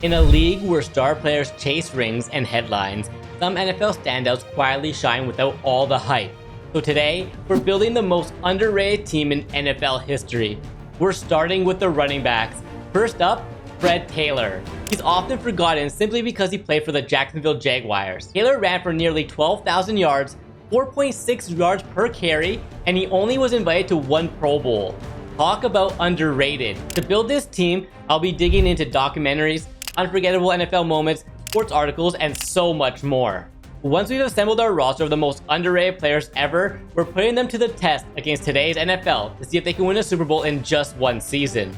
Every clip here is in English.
In a league where star players chase rings and headlines, some NFL standouts quietly shine without all the hype. So today, we're building the most underrated team in NFL history. We're starting with the running backs. First up, Fred Taylor. He's often forgotten simply because he played for the Jacksonville Jaguars. Taylor ran for nearly 12,000 yards, 4.6 yards per carry, and he only was invited to one Pro Bowl. Talk about underrated. To build this team, I'll be digging into documentaries, unforgettable NFL moments, sports articles, and so much more. Once we've assembled our roster of the most underrated players ever, we're putting them to the test against today's NFL to see if they can win a Super Bowl in just one season.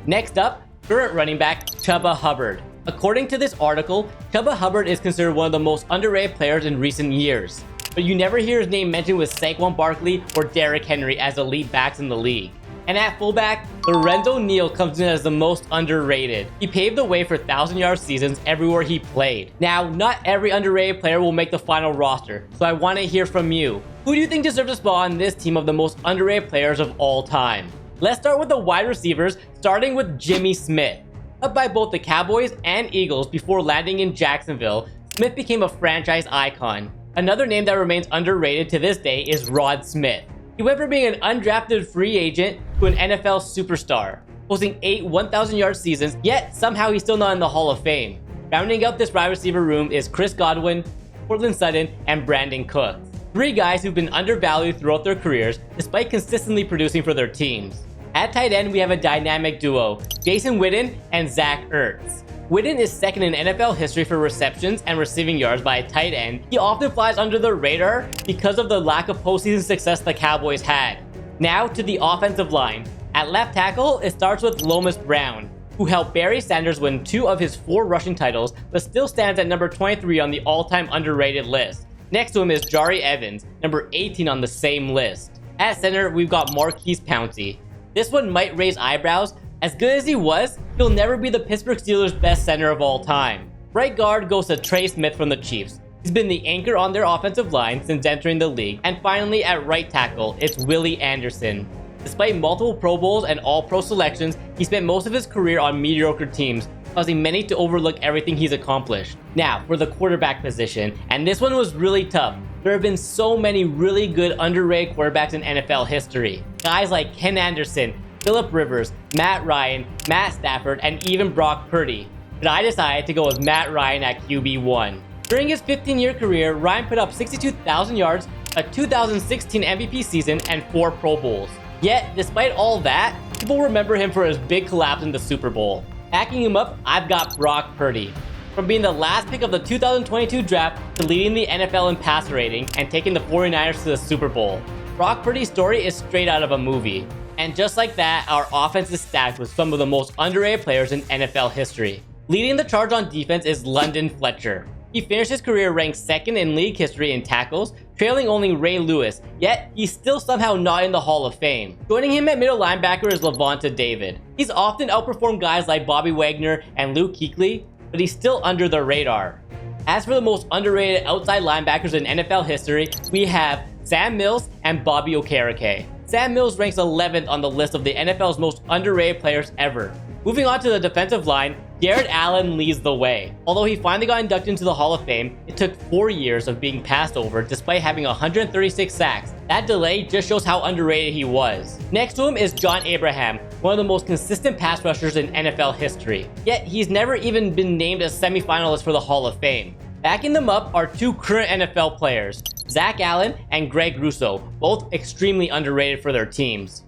Next up, current running back Chuba Hubbard. According to this article, Chuba Hubbard is considered one of the most underrated players in recent years, but you never hear his name mentioned with Saquon Barkley or Derrick Henry as elite backs in the league. And at fullback, Lorenzo Neal comes in as the most underrated. He paved the way for 1,000-yard seasons everywhere he played. Now, not every underrated player will make the final roster, so I want to hear from you. Who do you think deserves a spot on this team of the most underrated players of all time? Let's start with the wide receivers, starting with Jimmy Smith. Up by both the Cowboys and Eagles before landing in Jacksonville, Smith became a franchise icon. Another name that remains underrated to this day is Rod Smith. He went from being an undrafted free agent to an NFL superstar, posting 8 1,000-yard seasons, yet somehow he's still not in the Hall of Fame. Rounding out this wide receiver room is Chris Godwin, Courtland Sutton, and Brandon Cooks. 3 guys who've been undervalued throughout their careers, despite consistently producing for their teams. At tight end, we have a dynamic duo, Jason Witten and Zach Ertz. Witten is second in NFL history for receptions and receiving yards by a tight end. He often flies under the radar because of the lack of postseason success the Cowboys had. Now to the offensive line. At left tackle, it starts with Lomas Brown, who helped Barry Sanders win 2 of his 4 rushing titles, but still stands at number 23 on the all-time underrated list. Next to him is Jari Evans, number 18 on the same list. At center, we've got Maurkice Pouncey. This one might raise eyebrows. As good as he was, he'll never be the Pittsburgh Steelers' best center of all time. Right guard goes to Trey Smith from the Chiefs. He's been the anchor on their offensive line since entering the league. And finally, at right tackle, it's Willie Anderson. Despite multiple Pro Bowls and All-Pro selections, he spent most of his career on mediocre teams, causing many to overlook everything he's accomplished. Now, for the quarterback position, and this one was really tough. There have been so many really good underrated quarterbacks in NFL history. Guys like Ken Anderson, Phillip Rivers, Matt Ryan, Matt Stafford, and even Brock Purdy. But I decided to go with Matt Ryan at QB1. During his 15-year career, Ryan put up 62,000 yards, a 2016 MVP season, and 4 Pro Bowls. Yet, despite all that, people remember him for his big collapse in the Super Bowl. Backing him up, I've got Brock Purdy. From being the last pick of the 2022 draft to leading the NFL in passer rating and taking the 49ers to the Super Bowl. Brock Purdy's story is straight out of a movie. And just like that, our offense is stacked with some of the most underrated players in NFL history. Leading the charge on defense is London Fletcher. He finished his career ranked 2nd in league history in tackles, trailing only Ray Lewis, yet he's still somehow not in the Hall of Fame. Joining him at middle linebacker is Levonta David. He's often outperformed guys like Bobby Wagner and Luke Kuechly, but he's still under the radar. As for the most underrated outside linebackers in NFL history, we have Sam Mills and Bobby Okereke. Sam Mills ranks 11th on the list of the NFL's most underrated players ever. Moving on to the defensive line, Garrett Allen leads the way. Although he finally got inducted into the Hall of Fame, it took 4 years of being passed over despite having 136 sacks. That delay just shows how underrated he was. Next to him is John Abraham, one of the most consistent pass rushers in NFL history. Yet he's never even been named a semifinalist for the Hall of Fame. Backing them up are 2 current NFL players, Zach Allen and Greg Rousseau, both extremely underrated for their teams.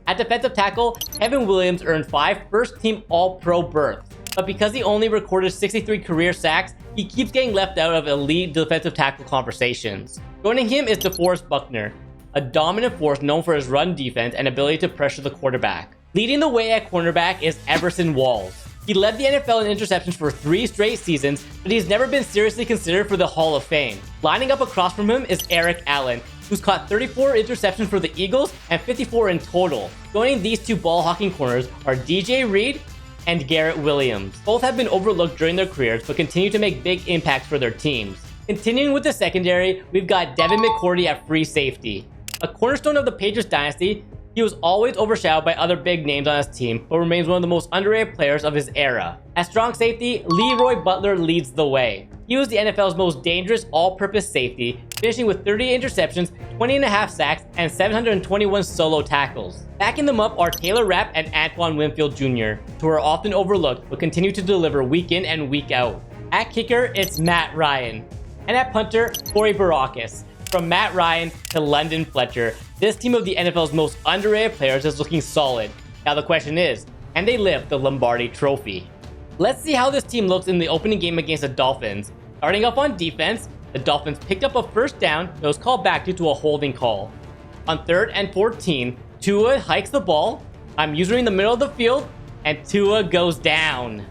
At defensive tackle, Kevin Williams earned 5 first-team All-Pro berths, but because he only recorded 63 career sacks, he keeps getting left out of elite defensive tackle conversations. Joining him is DeForest Buckner, a dominant force known for his run defense and ability to pressure the quarterback. Leading the way at cornerback is Everson Walls. He led the NFL in interceptions for 3 straight seasons, but he's never been seriously considered for the Hall of Fame. Lining up across from him is Eric Allen, who's caught 34 interceptions for the Eagles and 54 in total. Joining these 2 ball-hawking corners are DJ Reed and Garrett Williams. Both have been overlooked during their careers, but continue to make big impacts for their teams. Continuing with the secondary, we've got Devin McCourty at free safety. A cornerstone of the Patriots dynasty, He was always overshadowed by other big names on his team, but remains one of the most underrated players of his era. At strong safety, Leroy Butler leads the way. He was the NFL's most dangerous all-purpose safety, finishing with 38 interceptions, 20.5 sacks, and 721 solo tackles. Backing them up are Taylor Rapp and Antoine Winfield Jr., who are often overlooked but continue to deliver week in and week out. At kicker, it's Matt Ryan. And at punter, Corey Barakis. From Matt Ryan to London Fletcher, this team of the NFL's most underrated players is looking solid. Now the question is, can they lift the Lombardi Trophy? Let's see how this team looks in the opening game against the Dolphins. Starting up on defense, the Dolphins picked up a first down that was called back due to a holding call. On 3rd and 14, Tua hikes the ball, I'm usually in the middle of the field, and Tua goes down.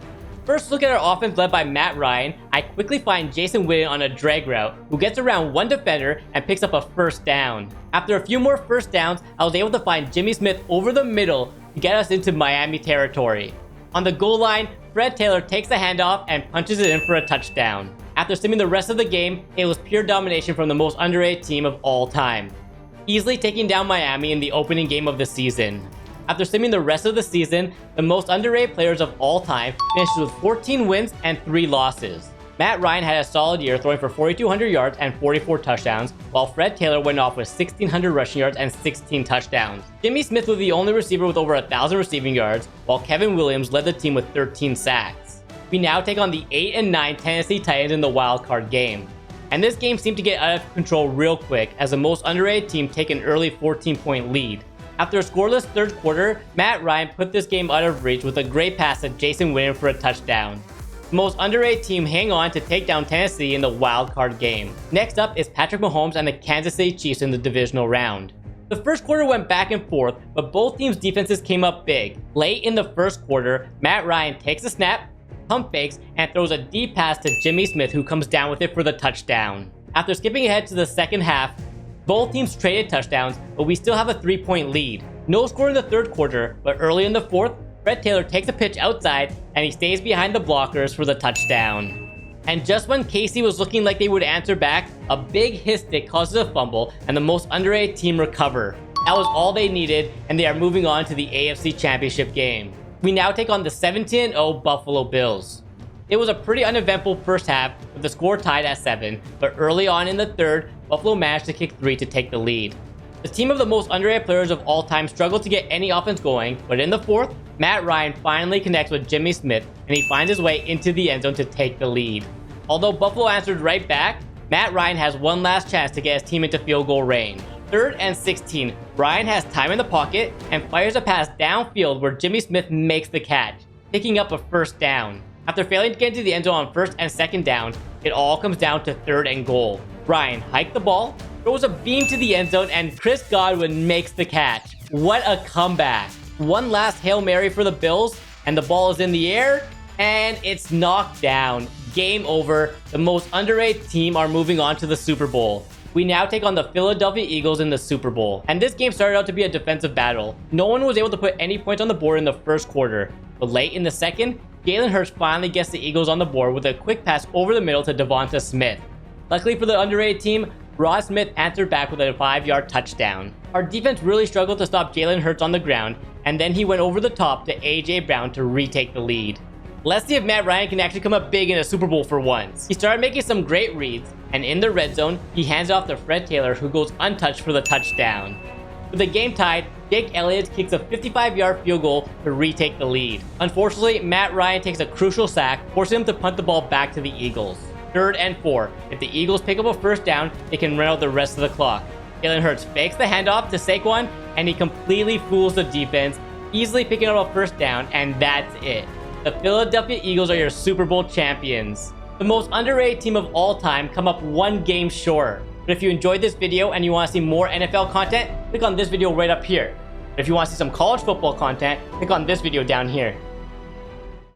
First look at our offense led by Matt Ryan. I quickly find Jason Witten on a drag route, who gets around one defender and picks up a first down. After a few more first downs, I was able to find Jimmy Smith over the middle to get us into Miami territory. On the goal line, Fred Taylor takes the handoff and punches it in for a touchdown. After simming the rest of the game, it was pure domination from the most underrated team of all time, easily taking down Miami in the opening game of the season. After simming the rest of the season, the most underrated players of all time finished with 14 wins and 3 losses. Matt Ryan had a solid year, throwing for 4,200 yards and 44 touchdowns, while Fred Taylor went off with 1,600 rushing yards and 16 touchdowns. Jimmy Smith was the only receiver with over 1,000 receiving yards, while Kevin Williams led the team with 13 sacks. We now take on the 8 and 9 Tennessee Titans in the wildcard game. And this game seemed to get out of control real quick as the most underrated team take an early 14-point lead. After a scoreless third quarter, Matt Ryan put this game out of reach with a great pass to Jason Witten for a touchdown. The most underrated team hang on to take down Tennessee in the wild card game. Next up is Patrick Mahomes and the Kansas City Chiefs in the divisional round. The first quarter went back and forth, but both teams' defenses came up big. Late in the first quarter, Matt Ryan takes a snap, pump fakes, and throws a deep pass to Jimmy Smith, who comes down with it for the touchdown. After skipping ahead to the second half, both teams traded touchdowns, but we still have a 3-point lead. No score in the third quarter, but early in the fourth, Fred Taylor takes a pitch outside and he stays behind the blockers for the touchdown. And just when KC was looking like they would answer back, a big hit stick causes a fumble and the most underrated team recover. That was all they needed, and they are moving on to the AFC Championship game. We now take on the 17-0 Buffalo Bills. It was a pretty uneventful first half with the score tied at 7, but early on in the third, Buffalo managed to kick 3 to take the lead. The team of the most underrated players of all time struggled to get any offense going, but in the fourth, Matt Ryan finally connects with Jimmy Smith and he finds his way into the end zone to take the lead. Although Buffalo answered right back, Matt Ryan has one last chance to get his team into field goal range. 3rd and 16, Ryan has time in the pocket and fires a pass downfield where Jimmy Smith makes the catch, picking up a first down. After failing to get into the end zone on 1st and 2nd down, it all comes down to 3rd and goal. Ryan hiked the ball, throws a beam to the end zone, and Chris Godwin makes the catch. What a comeback. One last Hail Mary for the Bills, and the ball is in the air, and it's knocked down. Game over. The most underrated team are moving on to the Super Bowl. We now take on the Philadelphia Eagles in the Super Bowl. And this game started out to be a defensive battle. No one was able to put any points on the board in the first quarter. But late in the second, Jalen Hurts finally gets the Eagles on the board with a quick pass over the middle to Devonta Smith. Luckily for the underrated team, Rod Smith answered back with a 5-yard touchdown. Our defense really struggled to stop Jalen Hurts on the ground, and then he went over the top to A.J. Brown to retake the lead. Let's see if Matt Ryan can actually come up big in a Super Bowl for once. He started making some great reads, and in the red zone, he hands it off to Fred Taylor, who goes untouched for the touchdown. With the game tied, Jake Elliott kicks a 55-yard field goal to retake the lead. Unfortunately, Matt Ryan takes a crucial sack, forcing him to punt the ball back to the Eagles. 3rd and 4. If the Eagles pick up a first down, they can run out the rest of the clock. Jalen Hurts fakes the handoff to Saquon, and he completely fools the defense, easily picking up a first down, and that's it. The Philadelphia Eagles are your Super Bowl champions. The most underrated team of all time come up one game short. But if you enjoyed this video and you want to see more NFL content, click on this video right up here. But if you want to see some college football content, click on this video down here.